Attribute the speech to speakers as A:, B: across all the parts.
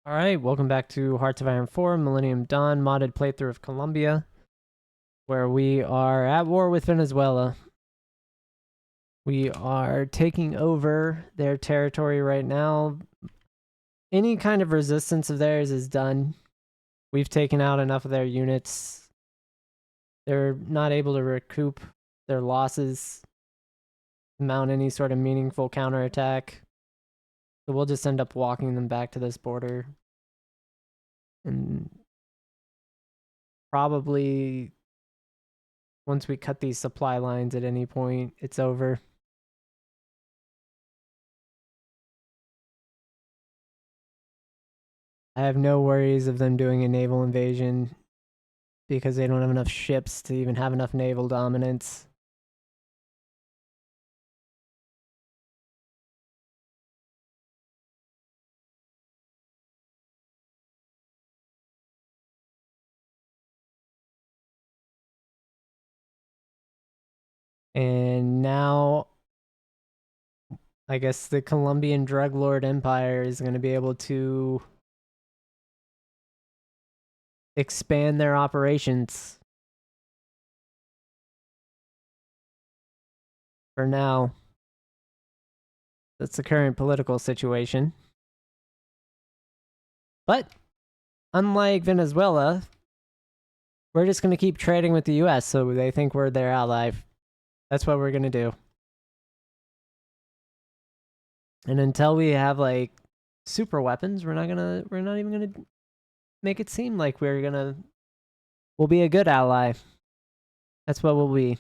A: Alright, welcome back to Hearts of Iron 4, Millennium Dawn, modded playthrough of Colombia, where we are at war with Venezuela. We are taking over their territory right now. Any kind of resistance of theirs is done. We've taken out enough of their units. They're not able to recoup their losses, mount any sort of meaningful counterattack. So we'll just end up walking them back to this border. And probably once we cut these supply lines at any point, it's over. I have no worries of them doing a naval invasion because they don't have enough ships to even have enough naval dominance. And now I guess the Colombian drug lord empire is going to be able to expand their operations. For now, that's the current political situation. But unlike Venezuela, we're just going to keep trading with the US so they think we're their ally. That's what we're going to do. And until we have like super weapons, we're not even gonna make it seem like we'll be a good ally. That's what we'll be.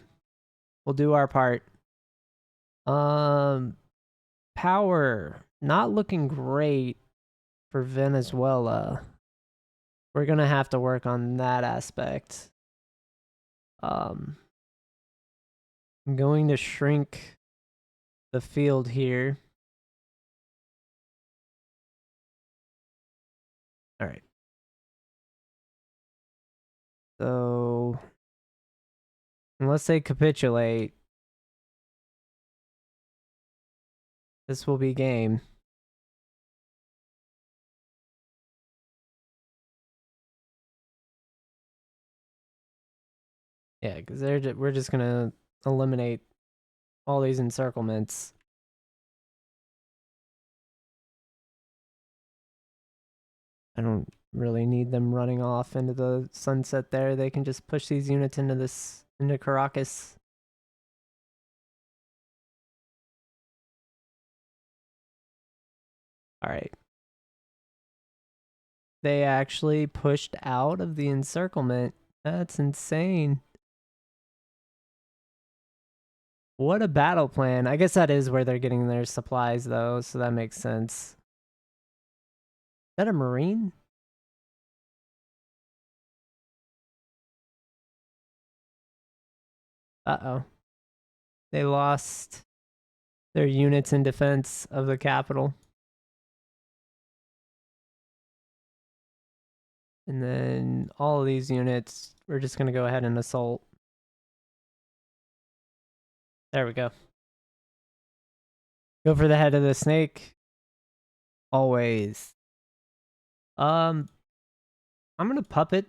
A: We'll do our part. Power not looking great for Venezuela. We're gonna have to work on that aspect. I'm going to shrink the field here. All right. So unless they capitulate, this will be game. Yeah, because we're just gonna eliminate all these encirclements. I don't really need them running off into the sunset there. They can just push these units into Caracas. All right. They actually pushed out of the encirclement. That's insane. What a battle plan. I guess that is where they're getting their supplies, though, so that makes sense. Is that a Marine? Uh-oh. They lost their units in defense of the capital. And then all of these units, we're just going to go ahead and assault. There we go. Go for the head of the snake. Always. I'm gonna puppet.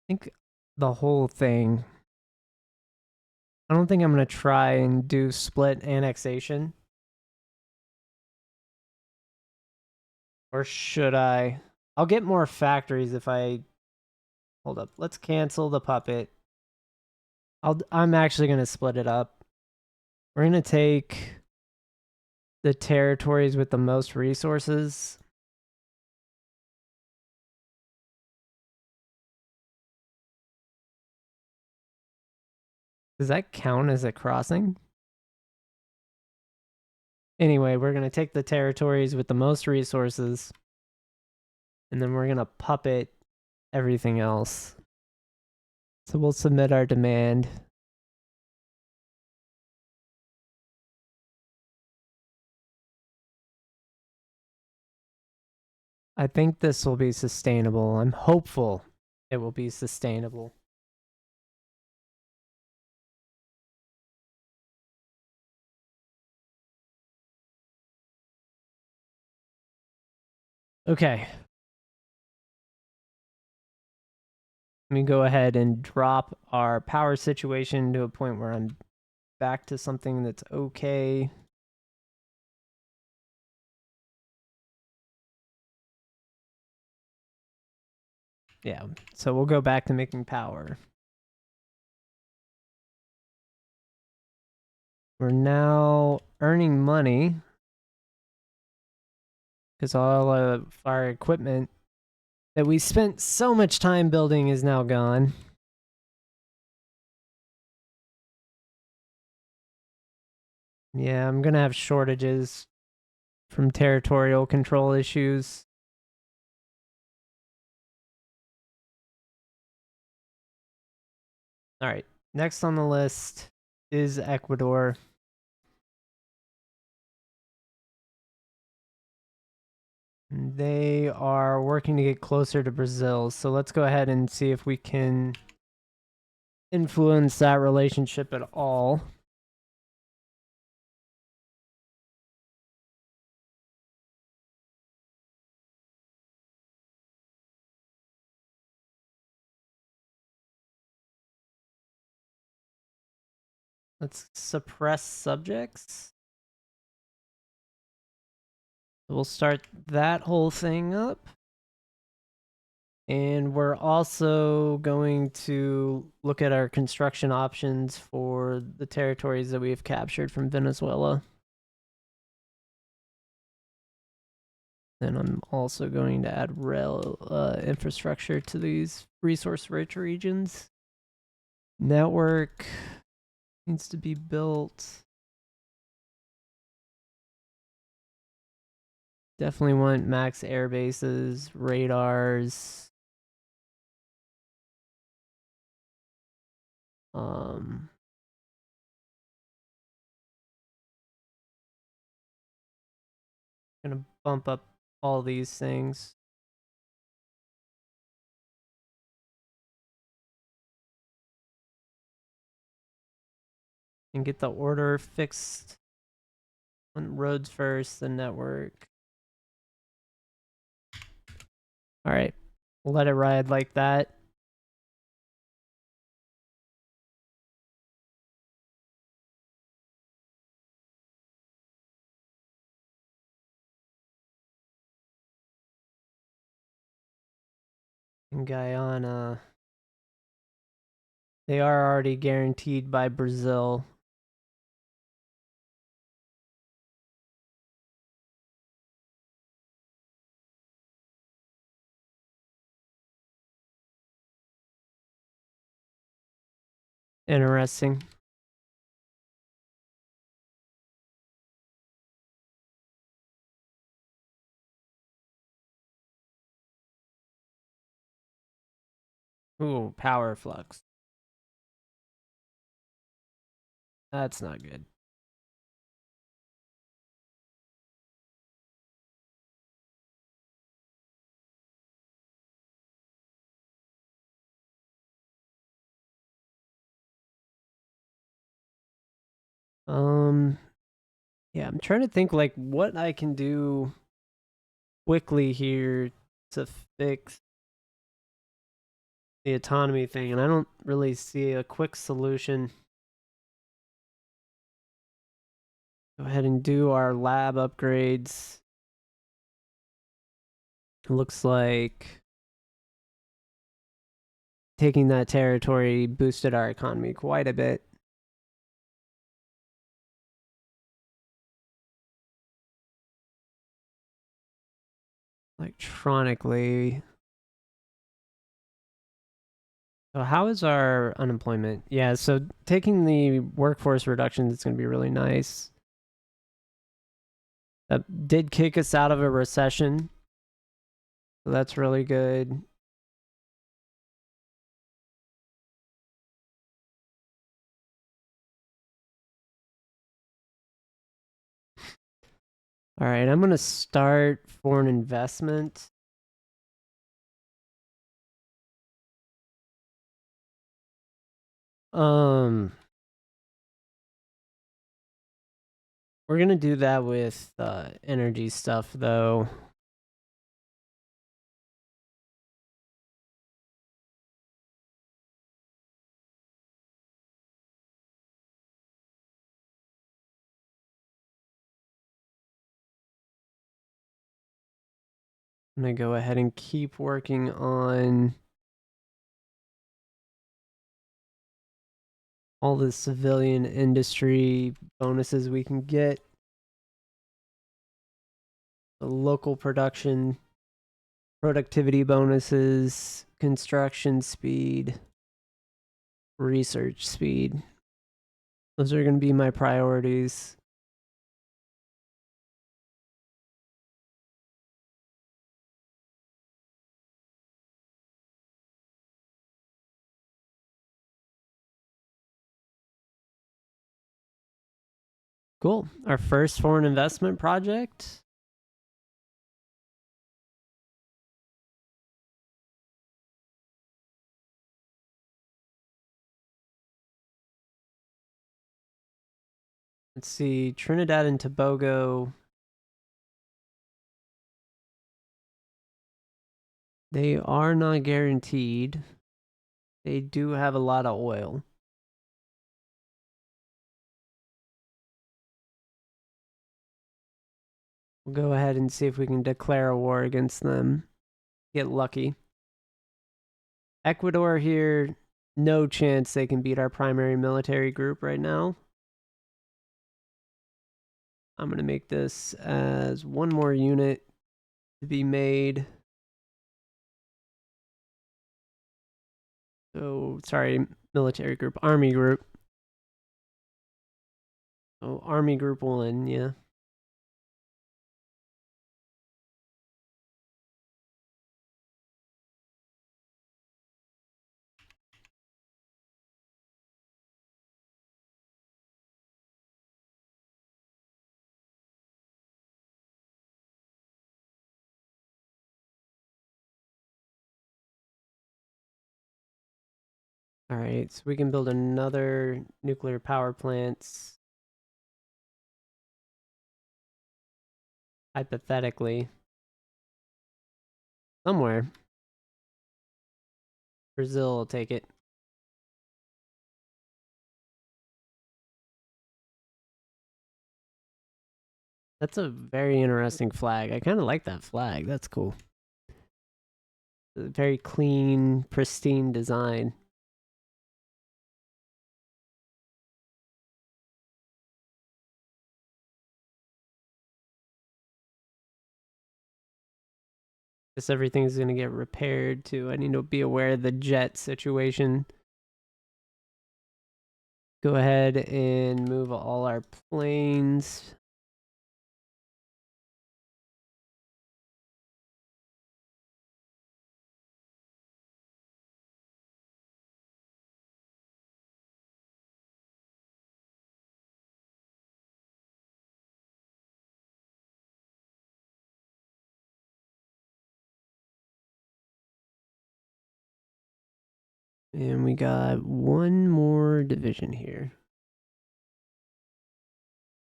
A: I think the whole thing. I don't think I'm gonna try and do split annexation. Or should I? I'll get more factories if I... Hold up. Let's cancel the puppet. I'm actually gonna split it up. We're gonna take the territories with the most resources. Does that count as a crossing? Anyway, we're going to take the territories with the most resources, and then we're going to puppet everything else. So we'll submit our demand. I think this will be sustainable. I'm hopeful it will be sustainable. Okay. Let me go ahead and drop our power situation to a point where I'm back to something that's okay. Yeah, so we'll go back to making power. We're now earning money because all of our equipment that we spent so much time building is now gone. Yeah, I'm gonna have shortages from territorial control issues. All right, next on the list is Ecuador. They are working to get closer to Brazil, so let's go ahead and see if we can influence that relationship at all. Let's suppress subjects. We'll start that whole thing up. And we're also going to look at our construction options for the territories that we've captured from Venezuela. Then I'm also going to add rail infrastructure to these resource-rich regions. Network needs to be built. Definitely want max air bases, radars. Gonna bump up all these things. And get the order fixed. On roads first, then network. All right, we'll let it ride like that. In Guyana, they are already guaranteed by Brazil. Interesting. Ooh, power flux. That's not good. Yeah, I'm trying to think like what I can do quickly here to fix the autonomy thing, and I don't really see a quick solution. Go ahead and do our lab upgrades. It looks like taking that territory boosted our economy quite a bit. Electronically. So how is our unemployment? Yeah, so taking the workforce reductions is going to be really nice. That did kick us out of a recession. So that's really good. All right, I'm going to start foreign investment. We're going to do that with energy stuff though. I'm going to go ahead and keep working on all the civilian industry bonuses we can get. The local production, productivity bonuses, construction speed, research speed. Those are going to be my priorities. Cool. Our first foreign investment project. Let's see, Trinidad and Tobago. They are not guaranteed. They do have a lot of oil. We'll go ahead and see if we can declare a war against them. Get lucky. Ecuador here, no chance they can beat our primary military group right now. I'm going to make this as one more unit to be made. So, sorry, military group, army group. Oh, army group 1, yeah. All right, so we can build another nuclear power plant. Hypothetically. Somewhere. Brazil will take it. That's a very interesting flag. I kind of like that flag. That's cool. A very clean, pristine design. Guess everything's going to get repaired too. I need to be aware of the jet situation. Go ahead and move all our planes. And we got one more division here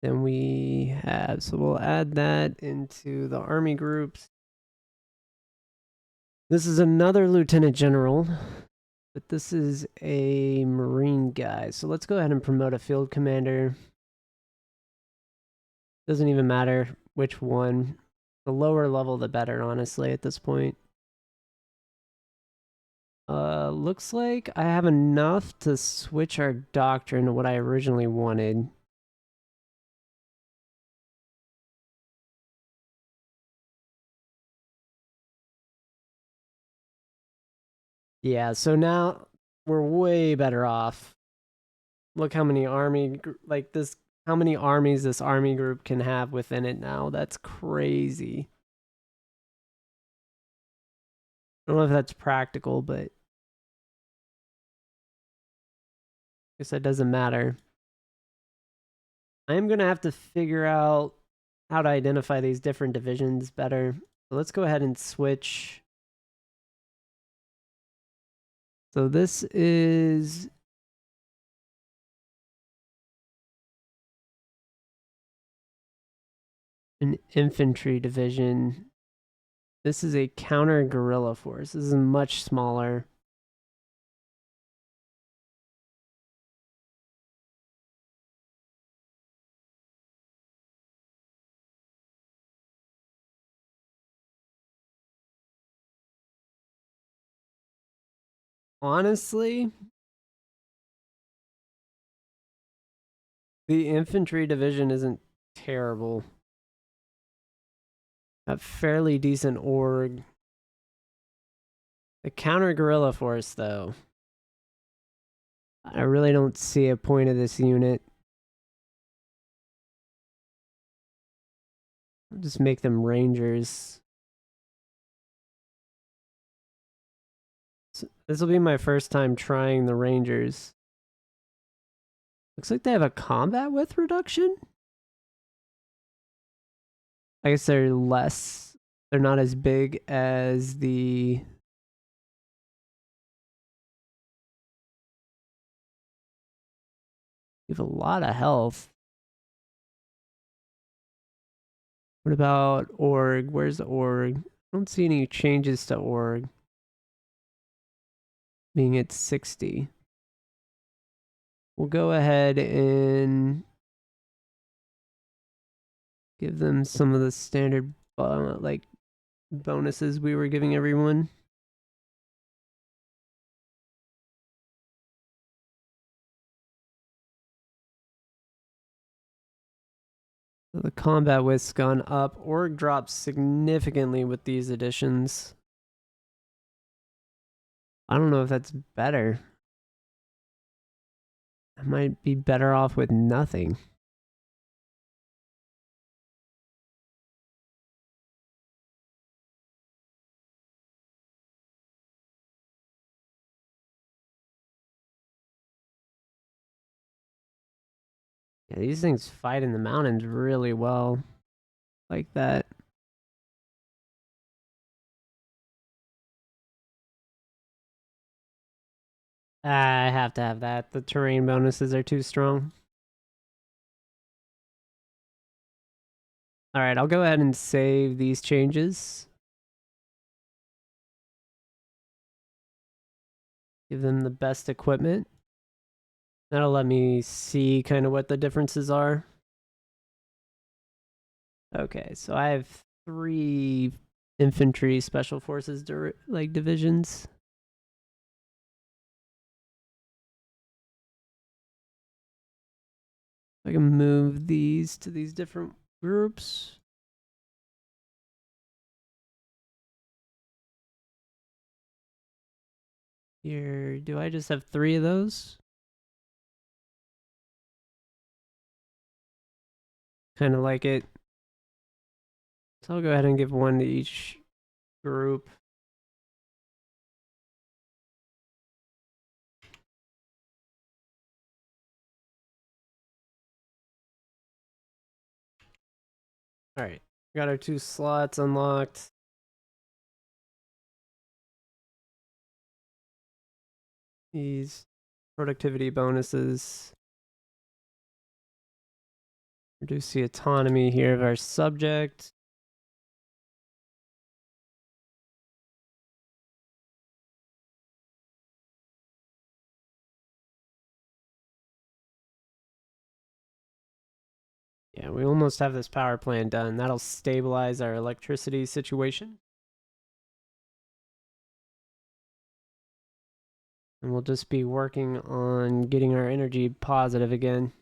A: than we have. So we'll add that into the army groups. This is another lieutenant general, but this is a Marine guy. So let's go ahead and promote a field commander. Doesn't even matter which one. The lower level, the better, honestly, at this point. Looks like I have enough to switch our doctrine to what I originally wanted. Yeah, so now we're way better off. Look how many how many armies this army group can have within it now. That's crazy. I don't know if that's practical, but I guess that doesn't matter. I'm going to have to figure out how to identify these different divisions better. So let's go ahead and switch. So this is an infantry division. This is a counter guerrilla force. This is much smaller. Honestly, the infantry division isn't terrible. A fairly decent org. The counter guerrilla force, though, I really don't see a point of this unit. I'll just make them rangers. So this will be my first time trying the rangers. Looks like they have a combat width reduction. I guess they're less. They're not as big as the. You have a lot of health. What about org? Where's the org? I don't see any changes to org. Being at 60. We'll go ahead and give them some of the standard like bonuses we were giving everyone. So the combat width's gone up. Org drops significantly with these additions. I don't know if that's better. I might be better off with nothing. Yeah, these things fight in the mountains really well. Like that. I have to have that. The terrain bonuses are too strong. Alright, I'll go ahead and save these changes. Give them the best equipment. That'll let me see kind of what the differences are. Okay, so I have 3 infantry special forces like divisions. I can move these to these different groups. Here, do I just have 3 of those? Kind of like it. So I'll go ahead and give 1 to each group. Alright, got our 2 slots unlocked. These productivity bonuses. Reduce the autonomy here of our subject. Yeah, we almost have this power plant done. That'll stabilize our electricity situation. And we'll just be working on getting our energy positive again.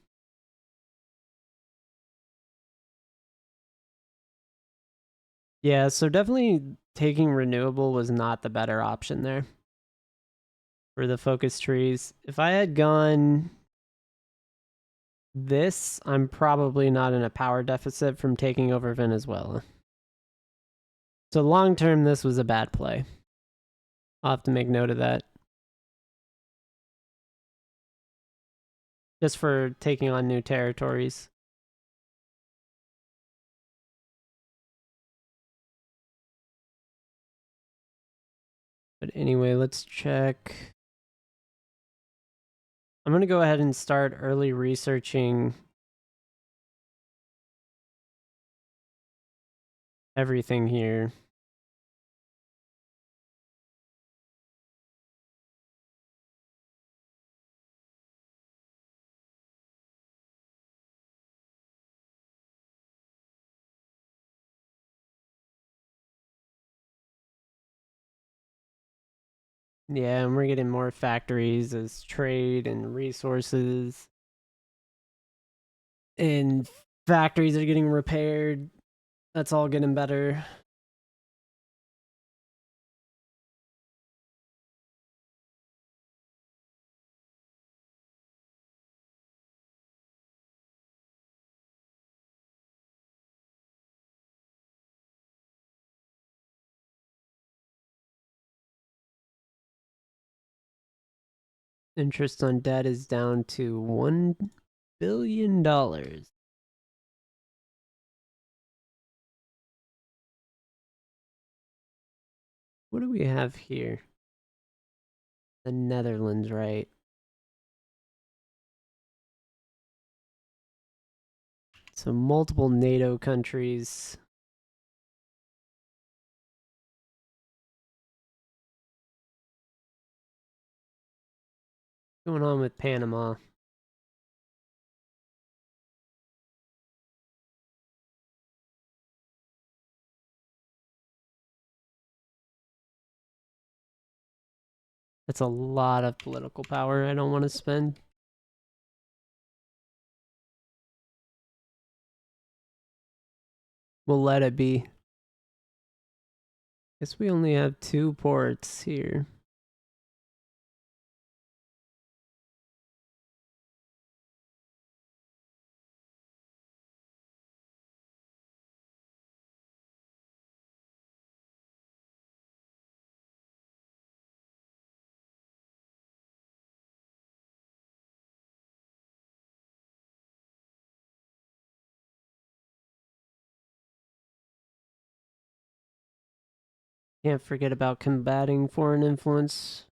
A: Yeah, so definitely taking renewable was not the better option there for the focus trees. If I had gone this, I'm probably not in a power deficit from taking over Venezuela. So long term, this was a bad play. I'll have to make note of that. Just for taking on new territories. But anyway, let's check. I'm going to go ahead and start early researching everything here. Yeah, and we're getting more factories as trade and resources, and factories are getting repaired. That's all getting better. Interest on debt is down to $1 billion. What do we have here? The Netherlands, right? So multiple NATO countries. What's going on with Panama? That's a lot of political power I don't want to spend. We'll let it be. Guess we only have 2 ports here. Can't forget about combating foreign influence.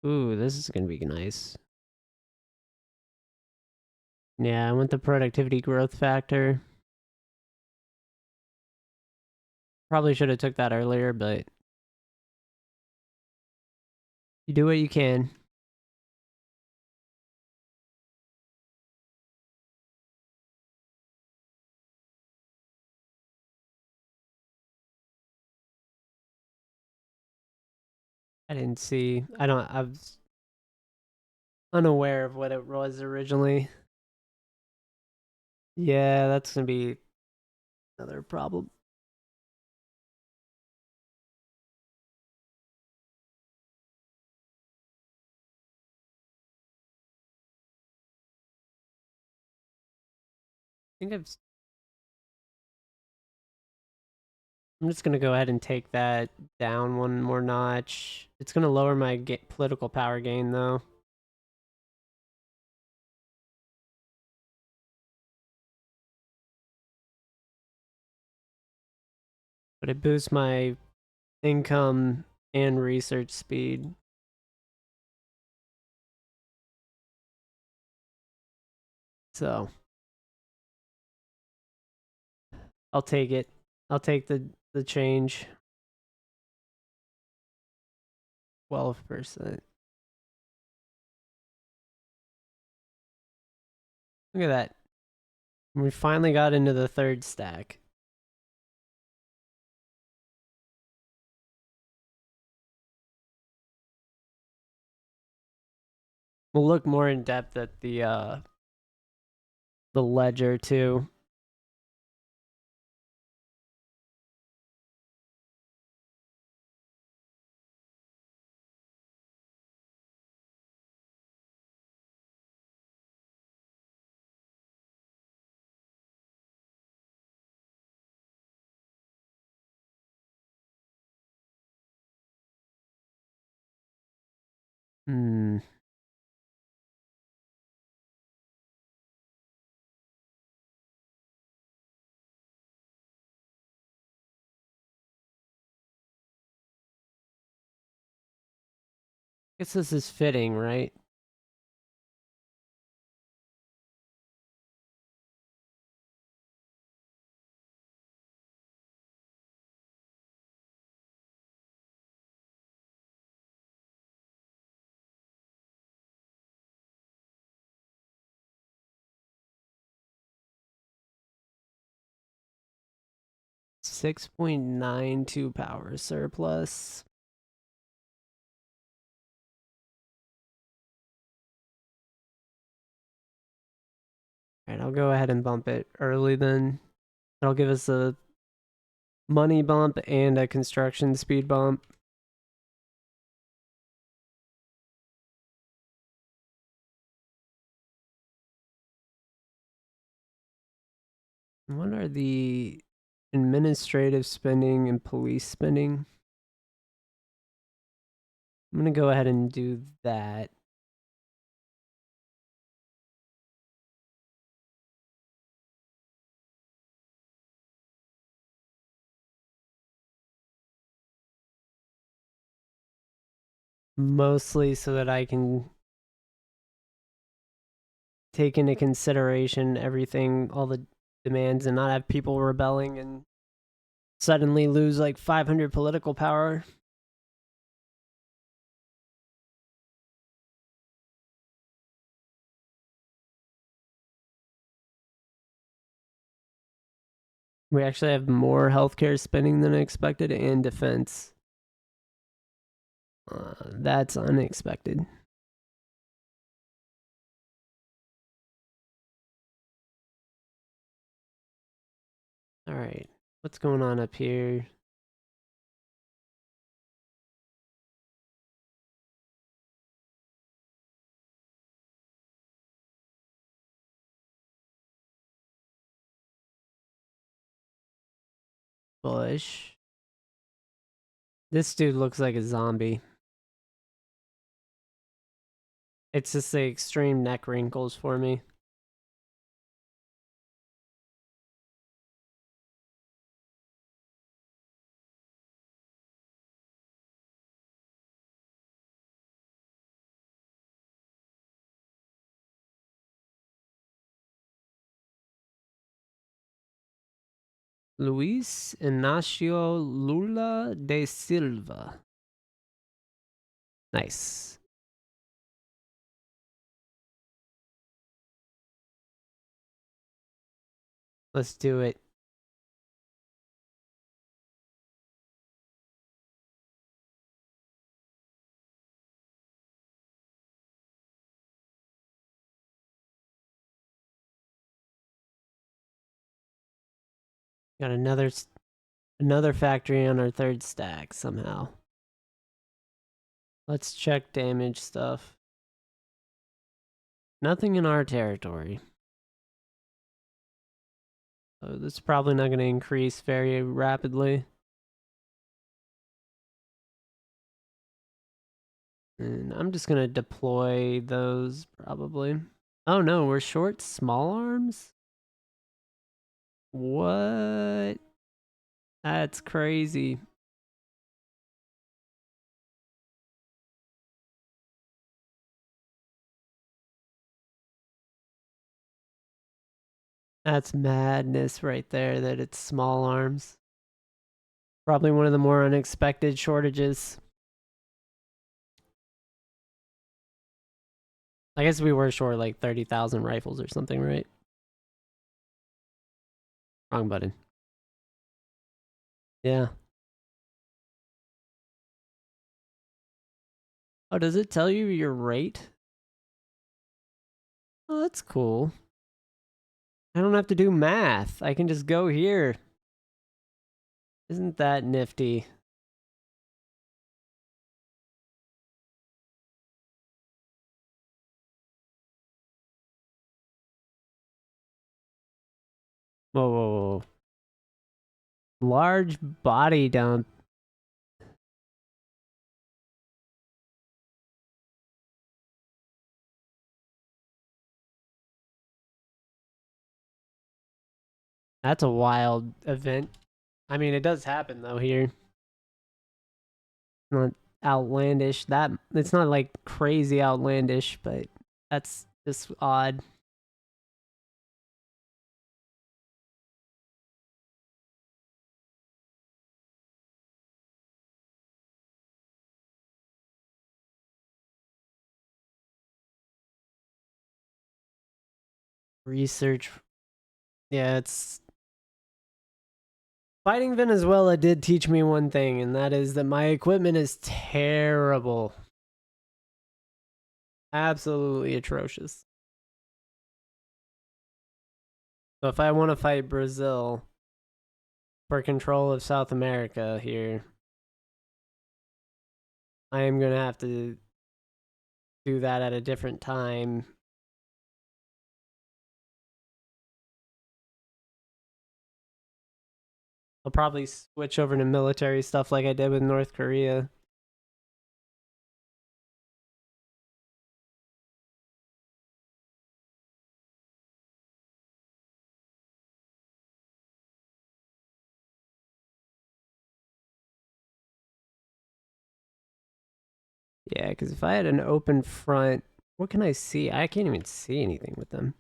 A: Ooh, this is gonna be nice. Yeah, I want the productivity growth factor. Probably should have took that earlier, but you do what you can. I didn't see. I was unaware of what it was originally. Yeah, that's gonna be another problem. I think I'm just gonna go ahead and take that down one more notch. It's gonna lower my political power gain though, but it boosts my income and research speed. So I'll take it. I'll take the change. 12%. Look at that. We finally got into the third stack. We'll look more in depth at the ledger too. Hmm. Guess this is fitting, right? 6.92 power surplus. Alright, I'll go ahead and bump it early then. That'll give us a money bump and a construction speed bump. What are the administrative spending and police spending? I'm going to go ahead and do that. Mostly so that I can take into consideration everything, all the demands, and not have people rebelling and suddenly lose like 500 political power. We actually have more healthcare spending than expected and defense. That's unexpected. All right, what's going on up here? Bush. This dude looks like a zombie. It's just the extreme neck wrinkles for me. Luis Inacio Lula de Silva. Nice. Let's do it. Got another factory on our third stack somehow. Let's check damage stuff. Nothing in our territory. So this is probably not going to increase very rapidly. And I'm just going to deploy those probably. Oh no, we're short small arms? What? That's crazy. That's madness right there that it's small arms. Probably one of the more unexpected shortages. I guess we were short like 30,000 rifles or something, right? Wrong button. Yeah. Oh, does it tell you your rate? Oh, that's cool. I don't have to do math. I can just go here. Isn't that nifty? Whoa, whoa, whoa. Large body dump. That's a wild event. I mean, it does happen though here. Not outlandish. That it's not like crazy outlandish, but that's just odd. Research. Yeah, it's Fighting Venezuela did teach me one thing, and that is that my equipment is terrible. Absolutely atrocious. So if I want to fight Brazil for control of South America here, I am going to have to do that at a different time. I'll probably switch over to military stuff like I did with North Korea. Yeah, because if I had an open front, what can I see? I can't even see anything with them.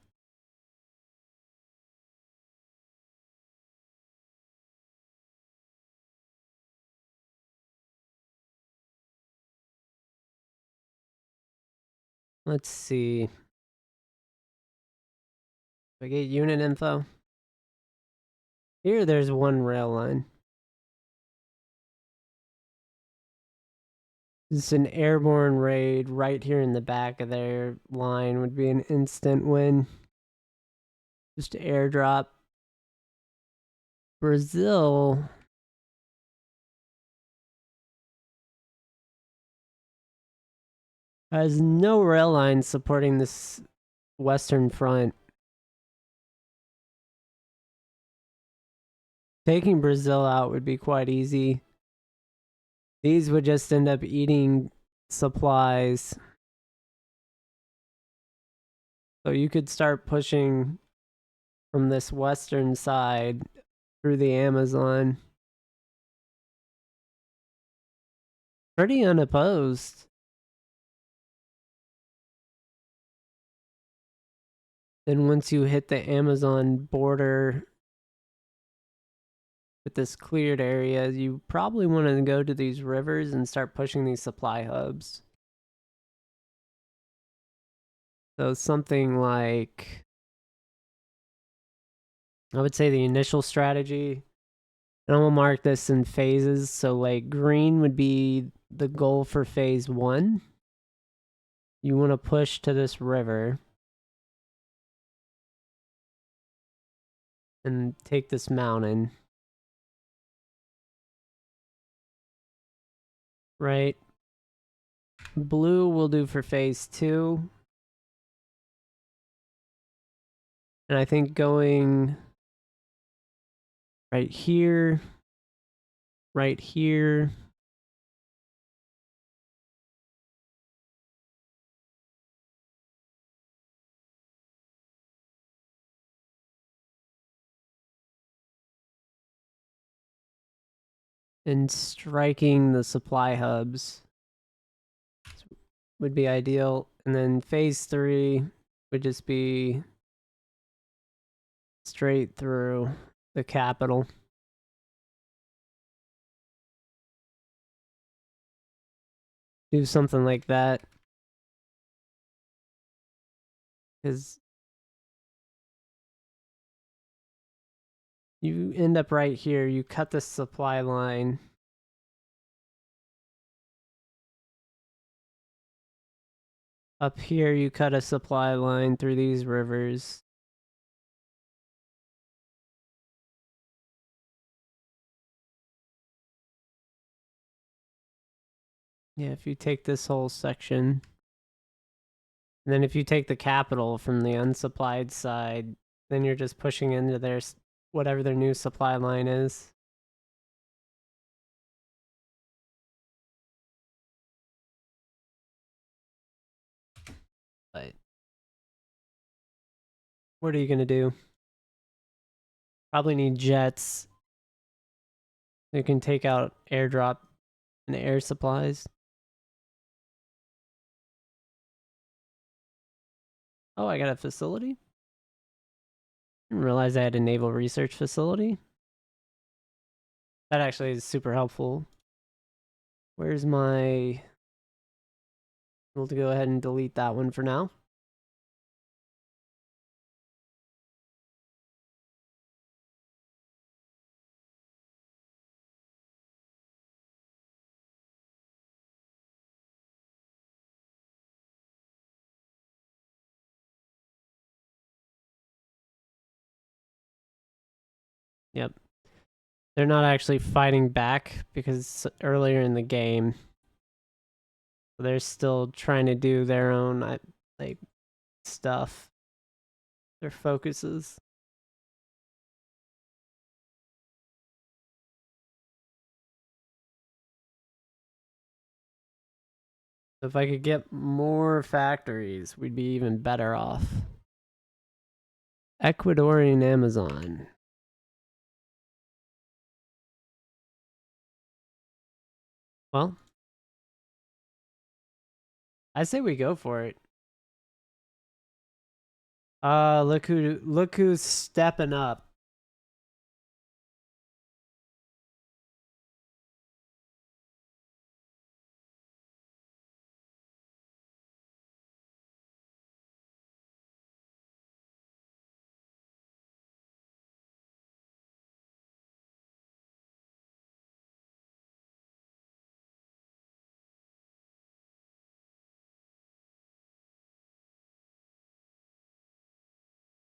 A: Let's see. If I get unit info. Here, there's one rail line. Just an airborne raid right here in the back of their line would be an instant win. Just airdrop. Brazil. Has no rail lines supporting this western front. Taking Brazil out would be quite easy. These would just end up eating supplies. So you could start pushing from this western side through the Amazon. Pretty unopposed. Then once you hit the Amazon border with this cleared area, you probably want to go to these rivers and start pushing these supply hubs. So something like, I would say the initial strategy, and I'm gonna mark this in phases. So like green would be the goal for phase 1. You want to push to this river and take this mountain. Right? Blue will do for phase 2. And I think going right here, right here, and striking the supply hubs would be ideal. And then phase 3 would just be straight through the capital. Do something like that. Because you end up right here. You cut the supply line. Up here, you cut a supply line through these rivers. Yeah, if you take this whole section. And then if you take the capital from the unsupplied side, then you're just pushing into their whatever their new supply line is. But what are you going to do? Probably need jets. You can take out airdrop and air supplies. Oh, I got a facility? Didn't realize I had a naval research facility. That actually is super helpful. Where's my... We'll go ahead and delete that one for now. Yep. They're not actually fighting back because it's earlier in the game. They're still trying to do their own like stuff. Their focuses. If I could get more factories, we'd be even better off. Ecuadorian Amazon. Well, I say we go for it. Look who's stepping up.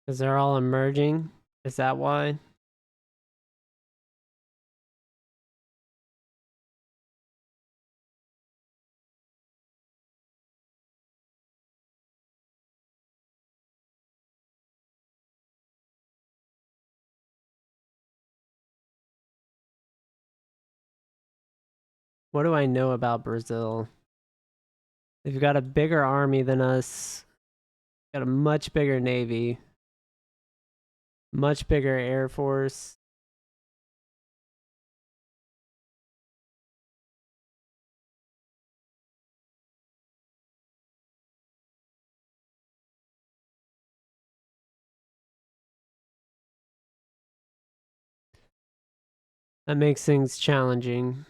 A: Because they're all emerging. Is that why? What do I know about Brazil? They've got a bigger army than us. Got a much bigger navy. Much bigger air force. That makes things challenging.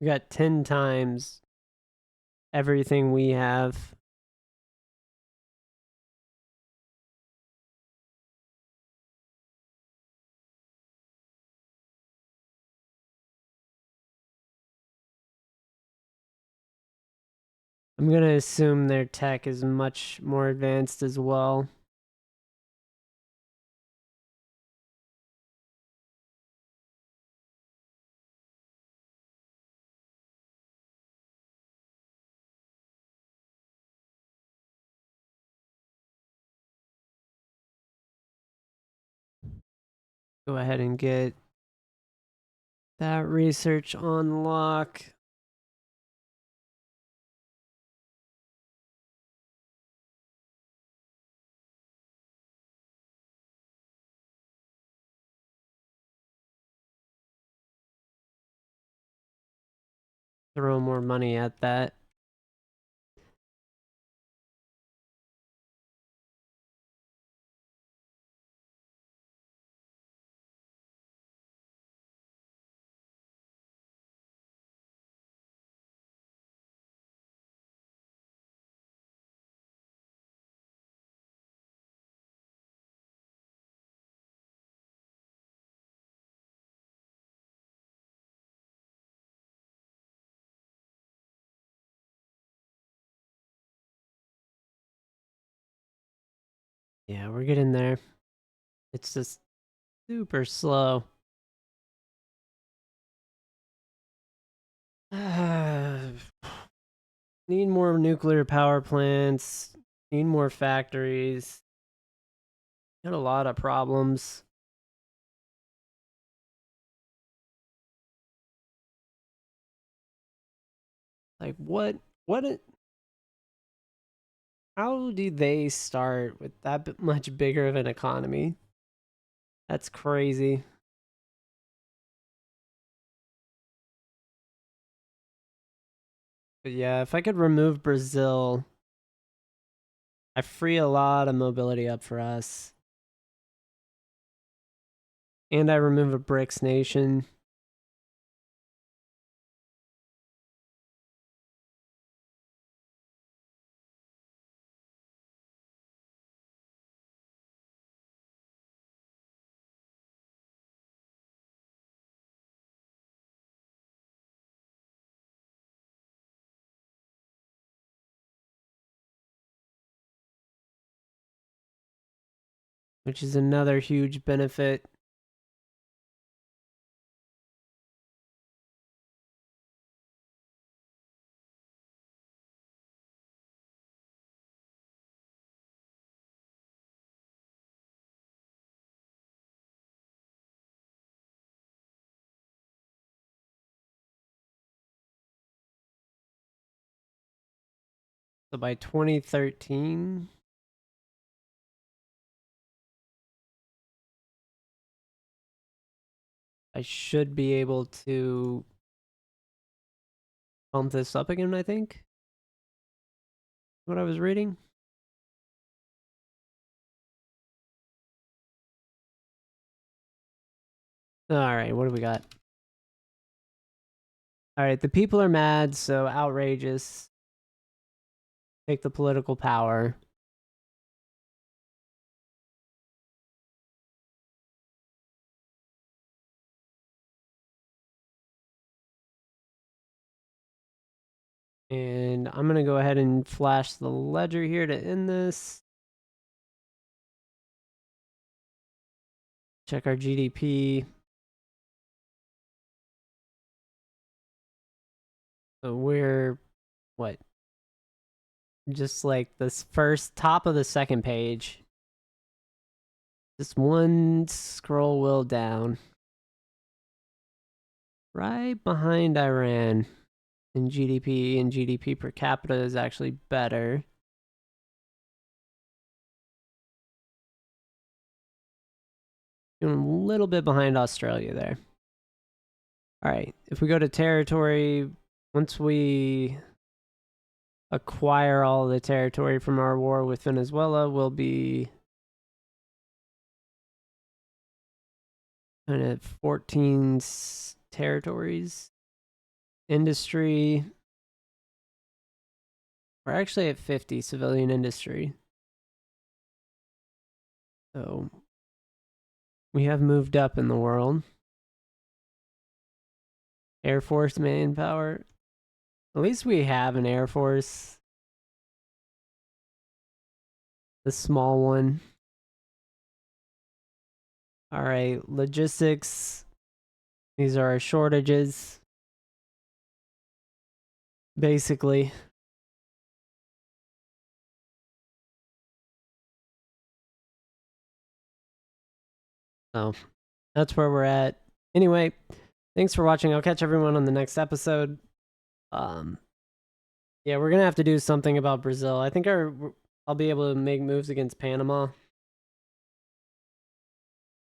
A: We got 10 times everything we have. I'm gonna assume their tech is much more advanced as well. Go ahead and get that research on lock. Throw more money at that. Yeah, we're getting there. It's just super slow. Need more nuclear power plants. Need more factories. Got a lot of problems. Like what? How do they start with that much bigger of an economy? That's crazy. But yeah, if I could remove Brazil, I free a lot of mobility up for us. And I remove a BRICS nation. which is another huge benefit. So by 2013, I should be able to bump this up again, I think. What I was reading. All right, what do we got? All right, the people are mad, so outrageous. Take the political power. And I'm going to go ahead and flash the ledger here to end this. Check our GDP. So we're, what? Just like this first top of the second page. Just one scroll wheel down. Right behind Iran in GDP, and GDP per capita is actually better. Doing a little bit behind Australia there. All right, if we go to territory, once we acquire all the territory from our war with Venezuela, we'll be kind of 14 territories. Industry, we're actually at 50 civilian industry. So we have moved up in the world. Air Force manpower. At least we have an Air Force. The small one. All right, logistics. These are our shortages. Basically. So that's where we're at. Anyway, thanks for watching. I'll catch everyone on the next episode. Yeah, we're gonna have to do something about Brazil. I think I'll be able to make moves against Panama.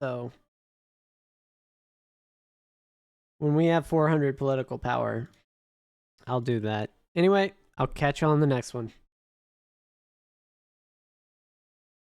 A: So when we have 400 political power, I'll do that. Anyway, I'll catch you on the next one.